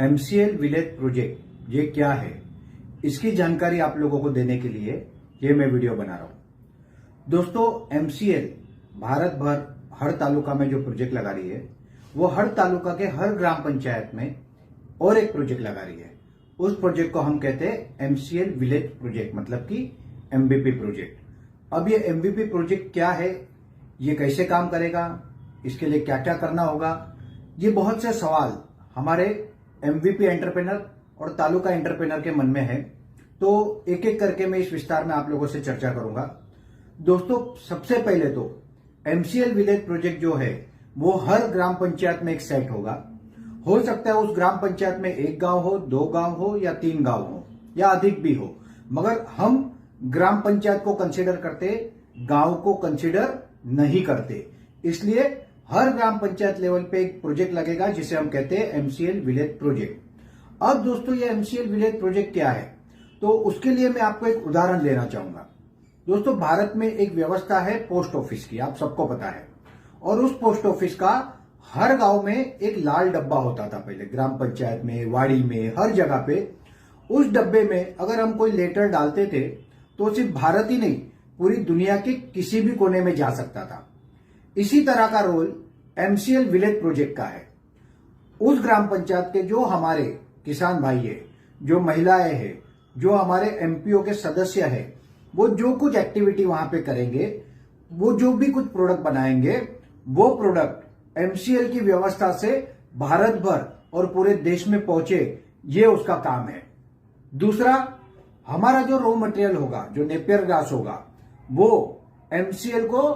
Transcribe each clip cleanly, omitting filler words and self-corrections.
MCL village project ये क्या है, इसकी जानकारी आप लोगों को देने के लिए ये मैं वीडियो बना रहा हूं। दोस्तों, MCL भारत भर हर तालुका में जो प्रोजेक्ट लगा रही है, वो हर तालुका के हर ग्राम पंचायत में और एक प्रोजेक्ट लगा रही है। उस प्रोजेक्ट को हम कहते हैं MCL विलेज प्रोजेक्ट, मतलब कि MVP प्रोजेक्ट। अब ये MVP प्रोजेक्ट क्या है, ये कैसे काम करेगा, इसके लिए क्या क्या करना होगा, ये बहुत से सवाल हमारे MVP एंटरप्रेनर और तालुका एंटरप्रेनर के मन में है। तो एक एक करके मैं इस विस्तार में आप लोगों से चर्चा करूंगा। दोस्तों, सबसे पहले तो MCL विलेज प्रोजेक्ट जो है वो हर ग्राम पंचायत में एक सेट होगा। हो सकता है उस ग्राम पंचायत में एक गांव हो, 2 गांव हो या 3 गांव हो या अधिक भी हो, मगर हम ग्राम पंचायत को कंसीडर करते, गांव को कंसीडर नहीं करते। इसलिए हर ग्राम पंचायत लेवल पे एक प्रोजेक्ट लगेगा जिसे हम कहते हैं MCL विलेज प्रोजेक्ट। अब दोस्तों, ये MCL विलेज प्रोजेक्ट क्या है, तो उसके लिए मैं आपको एक उदाहरण लेना चाहूंगा। दोस्तों, भारत में एक व्यवस्था है पोस्ट ऑफिस की, आप सबको पता है। और उस पोस्ट ऑफिस का हर गांव में एक लाल डब्बा होता था पहले, ग्राम पंचायत में, वाड़ी में, हर जगह पे। उस डब्बे में अगर हम कोई लेटर डालते थे तो सिर्फ भारत ही नहीं, पूरी दुनिया के किसी भी कोने में जा सकता था। इसी तरह का रोल MCL विलेज प्रोजेक्ट का है। उस ग्राम पंचायत के जो हमारे किसान भाई है, जो महिलाएं हैं, जो हमारे MPO के सदस्य है, वो जो कुछ एक्टिविटी वहां पे करेंगे, वो जो भी कुछ प्रोडक्ट बनाएंगे, वो प्रोडक्ट MCL की व्यवस्था से भारत भर और पूरे देश में पहुंचे, ये उसका काम है। दूसरा, हमारा जो रॉ मटेरियल होगा, जो नेपियर ग्रास होगा, वो MCL को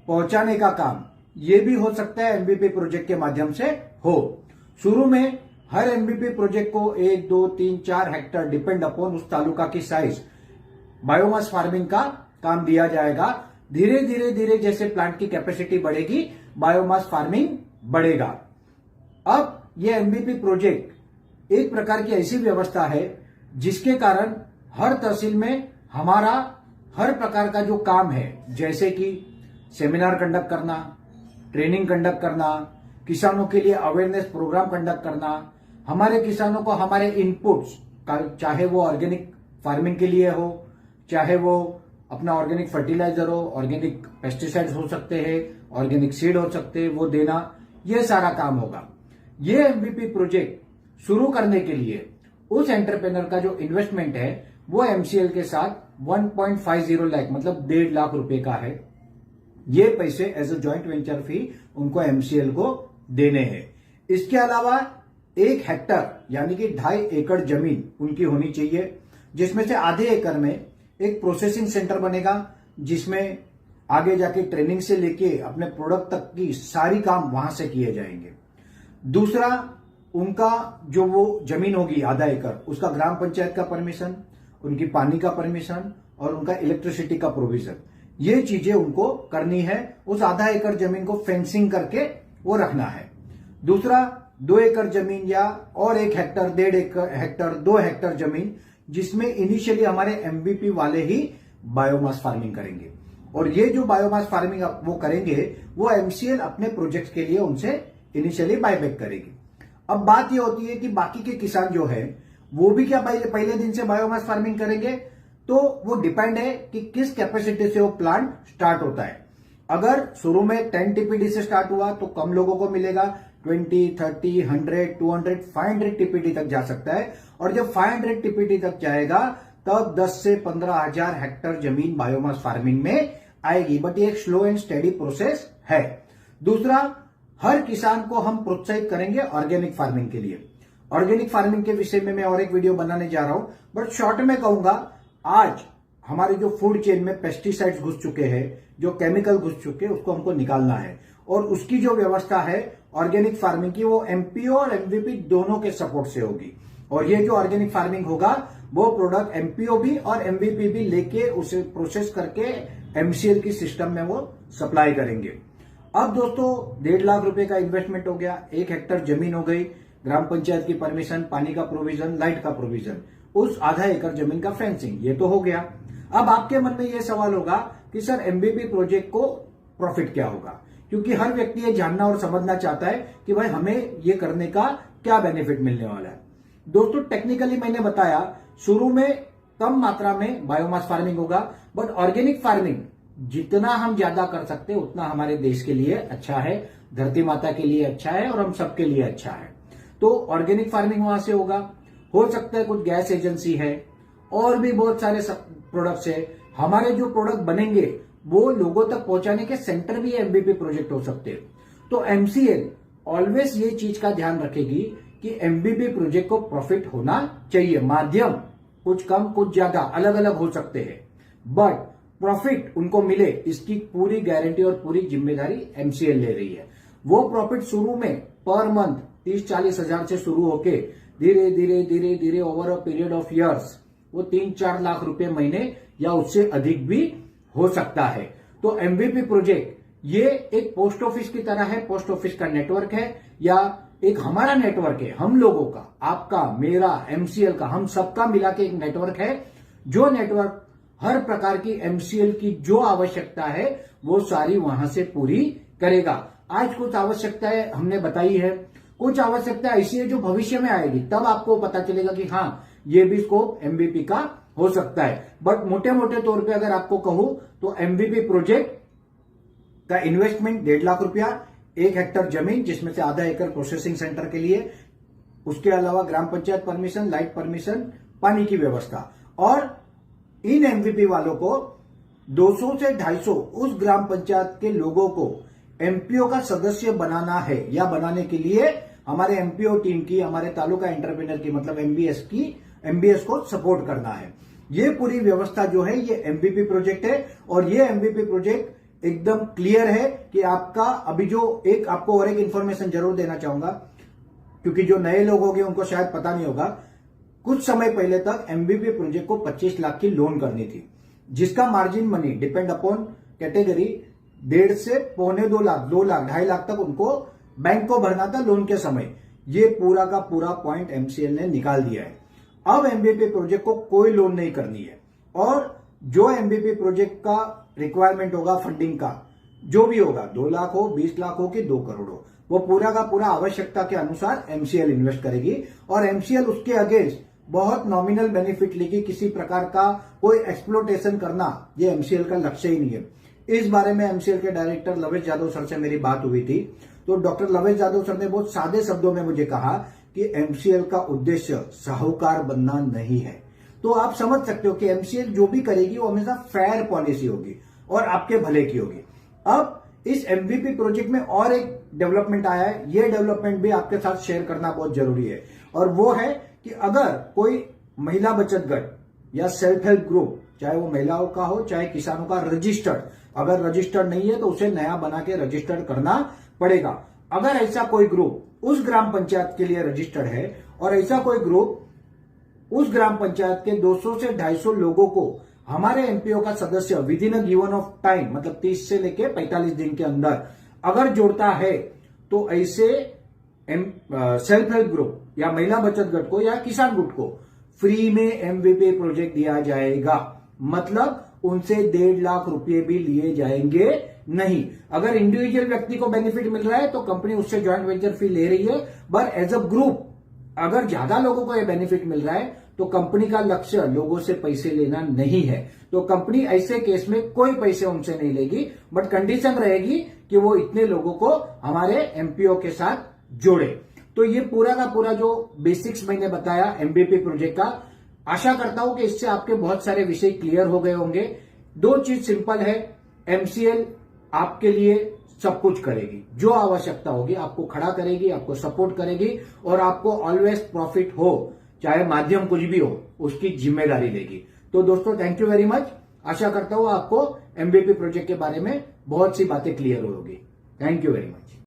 पहुंचाने का काम ये भी हो सकता है MVP प्रोजेक्ट के माध्यम से हो। शुरू में हर MVP प्रोजेक्ट को 1, 2, 3, 4 हेक्टर डिपेंड अपॉन उस तालुका की साइज, बायोमास फार्मिंग का काम दिया जाएगा। धीरे धीरे धीरे जैसे प्लांट की कैपेसिटी बढ़ेगी, बायोमास फार्मिंग बढ़ेगा। अब ये MVP प्रोजेक्ट एक प्रकार की ऐसी व्यवस्था है जिसके कारण हर तहसील में हमारा हर प्रकार का जो काम है, जैसे कि सेमिनार कंडक्ट करना, ट्रेनिंग कंडक्ट करना, किसानों के लिए अवेयरनेस प्रोग्राम कंडक्ट करना, हमारे किसानों को हमारे इनपुट्स, चाहे वो ऑर्गेनिक फार्मिंग के लिए हो, चाहे वो अपना ऑर्गेनिक फर्टिलाइजर हो, ऑर्गेनिक पेस्टिसाइड्स हो सकते हैं, ऑर्गेनिक सीड हो सकते हैं, वो देना, ये सारा काम होगा। ये MVP प्रोजेक्ट शुरू करने के लिए उस एंटरप्रेनर का जो इन्वेस्टमेंट है वो MCL के साथ 1.50 लाख, मतलब 1.5 लाख रुपए का है। ये पैसे एज अ ज्वाइंट वेंचर फी उनको MCL को देने हैं। इसके अलावा 1 हेक्टर यानी कि 2.5 एकड़ जमीन उनकी होनी चाहिए, जिसमें से आधे एकड़ में एक प्रोसेसिंग सेंटर बनेगा, जिसमें आगे जाके ट्रेनिंग से लेके अपने प्रोडक्ट तक की सारी काम वहां से किए जाएंगे। दूसरा, उनका जो वो जमीन होगी आधा एकड़, उसका ग्राम पंचायत का परमिशन, उनकी पानी का परमिशन और उनका इलेक्ट्रिसिटी का प्रोविजन, ये चीजें उनको करनी है। उस आधा एकड़ जमीन को फेंसिंग करके वो रखना है। दूसरा, 2 एकड़ जमीन या और 1 हेक्टर, 1.5 हेक्टर, 2 हेक्टर जमीन, जिसमें इनिशियली हमारे MVP वाले ही बायोमास फार्मिंग करेंगे। और ये जो बायोमास फार्मिंग वो करेंगे, वो MCL अपने प्रोजेक्ट के लिए उनसे इनिशियली बायबैक करेगी। अब बात ये होती है कि बाकी के किसान जो है वो भी क्या पहले दिन से बायोमास फार्मिंग करेंगे, तो वो डिपेंड है कि किस कैपेसिटी से वो प्लांट स्टार्ट होता है। अगर शुरू में 10 TPD से स्टार्ट हुआ तो कम लोगों को मिलेगा, 20, 30, 100, 200, 500 TPD तक जा सकता है। और जब 500 TPD तक जाएगा तब 10 से 15,000 हेक्टर जमीन बायोमास फार्मिंग में आएगी। बट ये एक स्लो एंड स्टेडी प्रोसेस है। दूसरा, हर किसान को हम प्रोत्साहित करेंगे ऑर्गेनिक फार्मिंग के लिए। ऑर्गेनिक फार्मिंग के विषय में मैं और एक वीडियो बनाने जा रहा हूं, बट शॉर्ट में कहूंगा, आज हमारे जो फूड चेन में पेस्टिसाइड्स घुस चुके हैं, जो केमिकल घुस चुके हैं, उसको हमको निकालना है। और उसकी जो व्यवस्था है ऑर्गेनिक फार्मिंग की, वो MPO और MVP दोनों के सपोर्ट से होगी। और ये जो ऑर्गेनिक फार्मिंग होगा, वो प्रोडक्ट MPO भी और MVP भी लेके उसे प्रोसेस करके MCL की सिस्टम में वो सप्लाई करेंगे। अब दोस्तों, 1.5 लाख रुपए का इन्वेस्टमेंट हो गया, 1 हेक्टर जमीन हो गई, ग्राम पंचायत की परमिशन, पानी का प्रोविजन, लाइट का प्रोविजन, उस आधा एकड़ जमीन का फेंसिंग, ये तो हो गया। अब आपके मन में यह सवाल होगा कि सर MVP प्रोजेक्ट को प्रॉफिट क्या होगा, क्योंकि हर व्यक्ति ये जानना और समझना चाहता है कि भाई हमें ये करने का क्या बेनिफिट मिलने वाला है। दोस्तों टेक्निकली मैंने बताया शुरू में कम मात्रा में बायोमास फार्मिंग होगा, बट ऑर्गेनिक फार्मिंग जितना हम ज्यादा कर सकते हैं उतना हमारे देश के लिए अच्छा है, धरती माता के लिए अच्छा है और हम सबके लिए अच्छा है। तो ऑर्गेनिक फार्मिंग वहां से होगा। हो सकता है कुछ गैस एजेंसी है और भी बहुत सारे प्रोडक्ट्स है। हमारे जो प्रोडक्ट बनेंगे वो लोगों तक पहुंचाने के सेंटर भी एमबीपी प्रोजेक्ट हो सकते हैं। तो एमसीएल ऑलवेज ये चीज का ध्यान रखेगी कि एमबीपी प्रोजेक्ट को प्रॉफिट होना चाहिए। माध्यम कुछ कम कुछ ज्यादा अलग अलग हो सकते हैं, बट प्रॉफिट उनको मिले इसकी पूरी गारंटी और पूरी जिम्मेदारी एमसीएल ले रही है। वो प्रॉफिट शुरू में पर मंथ 30-40 हजार से शुरू होके धीरे धीरे धीरे धीरे over a period of years वो 3-4 लाख रुपए महीने या उससे अधिक भी हो सकता है। तो एमबीपी प्रोजेक्ट ये एक पोस्ट ऑफिस की तरह है, पोस्ट ऑफिस का नेटवर्क है या एक हमारा नेटवर्क है, हम लोगों का, आपका, मेरा, एमसीएल का, हम सबका मिला के एक नेटवर्क है। जो नेटवर्क हर प्रकार की एमसीएल की जो आवश्यकता है वो सारी वहां से पूरी करेगा। आज कुछ आवश्यकताएं हमने बताई है, कुछ आवश्यकता ऐसी है जो भविष्य में आएगी, तब आपको पता चलेगा कि हाँ ये भी स्कोप एमबीपी का हो सकता है। बट मोटे मोटे तौर पे अगर आपको कहूं तो एमबीपी प्रोजेक्ट का इन्वेस्टमेंट 1.5 लाख रुपया, 1 हेक्टर जमीन जिसमें से आधा एकड़ प्रोसेसिंग सेंटर के लिए, उसके अलावा ग्राम पंचायत परमिशन, लाइट परमिशन, पानी की व्यवस्था। और इन एमवीपी वालों को 200 से 250 उस ग्राम पंचायत के लोगों को एमपीओ का सदस्य बनाना है या बनाने के लिए हमारे एमपीओ टीम की, हमारे तालुका एंटरप्रेन्योर की मतलब एमबीएस को सपोर्ट करना है। ये पूरी व्यवस्था जो है ये एमबीपी प्रोजेक्ट है और ये एमबीपी प्रोजेक्ट एकदम क्लियर है कि आपका अभी जो एक आपको और एक इंफॉर्मेशन जरूर देना चाहूंगा, क्योंकि जो नए लोग होंगे उनको शायद पता नहीं होगा। कुछ समय पहले तक एमबीपी प्रोजेक्ट को 25 लाख की लोन करनी थी, जिसका margin money depend upon category 1.5 से 2.25 लाख, 2 लाख, 2.5 लाख तक उनको बैंक को भरना था लोन के समय। ये पूरा का पूरा पॉइंट एमसीएल ने निकाल दिया है। अब एमबीपी प्रोजेक्ट को कोई लोन नहीं करनी है और जो एमबीपी प्रोजेक्ट का रिक्वायरमेंट होगा फंडिंग का, जो भी होगा, 2 लाख हो, 20 लाख हो कि 2 करोड़ हो, वो पूरा का पूरा आवश्यकता के अनुसार एमसीएल इन्वेस्ट करेगी और एमसीएल उसके अगेंस्ट बहुत नॉमिनल बेनिफिट लेगी। किसी प्रकार का कोई एक्सप्लोटेशन करना ये एमसीएल का लक्ष्य ही नहीं है। इस बारे में एमसीएल के डायरेक्टर लवेश यादव सर से मेरी बात हुई थी, तो डॉक्टर लवेश यादव सर ने बहुत सादे शब्दों में मुझे कहा कि एमसीएल का उद्देश्य साहूकार बनना नहीं है। तो आप समझ सकते हो कि एमसीएल जो भी करेगी वो हमेशा फेयर पॉलिसी होगी और आपके भले की होगी। अब इस एमबीपी प्रोजेक्ट में और एक डेवलपमेंट आया है, ये डेवलपमेंट भी आपके साथ शेयर करना बहुत जरूरी है और वो है कि अगर कोई महिला बचत गट या सेल्फ हेल्प ग्रुप, चाहे वो महिलाओं का हो चाहे किसानों का, रजिस्टर्ड, अगर रजिस्टर्ड नहीं है तो उसे नया बना के रजिस्टर्ड करना पड़ेगा। अगर ऐसा कोई ग्रुप उस ग्राम पंचायत के लिए रजिस्टर्ड है और ऐसा कोई ग्रुप उस ग्राम पंचायत के 200 से 250 लोगों को हमारे एमपीओ का सदस्य with in a given of time, मतलब 30 से लेके 45 दिन के अंदर अगर जोड़ता है, तो ऐसे सेल्फ हेल्प ग्रुप या महिला बचत गट को या किसान गुट को फ्री में एमवीपी प्रोजेक्ट दिया जाएगा। मतलब उनसे 1.5 लाख रुपए भी लिए जाएंगे नहीं। अगर इंडिविजुअल व्यक्ति को बेनिफिट मिल रहा है तो कंपनी उससे ज्वाइंट वेंचर फी ले रही है, बट एज अ ग्रुप अगर ज्यादा लोगों को यह बेनिफिट मिल रहा है तो कंपनी का लक्ष्य लोगों से पैसे लेना नहीं है। तो कंपनी ऐसे केस में कोई पैसे उनसे नहीं लेगी, बट कंडीशन रहेगी कि वो इतने लोगों को हमारे एमपीओ के साथ जोड़े। तो ये पूरा का पूरा जो बेसिक्स मैंने बताया एमबीपी प्रोजेक्ट का, आशा करता हूं कि इससे आपके बहुत सारे विषय क्लियर हो गए होंगे। 2 चीज सिंपल है, एमसीएल आपके लिए सब कुछ करेगी, जो आवश्यकता होगी आपको खड़ा करेगी, आपको सपोर्ट करेगी और आपको ऑलवेज प्रॉफिट हो, चाहे माध्यम कुछ भी हो, उसकी जिम्मेदारी लेगी। तो दोस्तों थैंक यू वेरी मच। आशा करता हूं आपको एमबीपी प्रोजेक्ट के बारे में बहुत सी बातें क्लियर होगी। Thank you very much.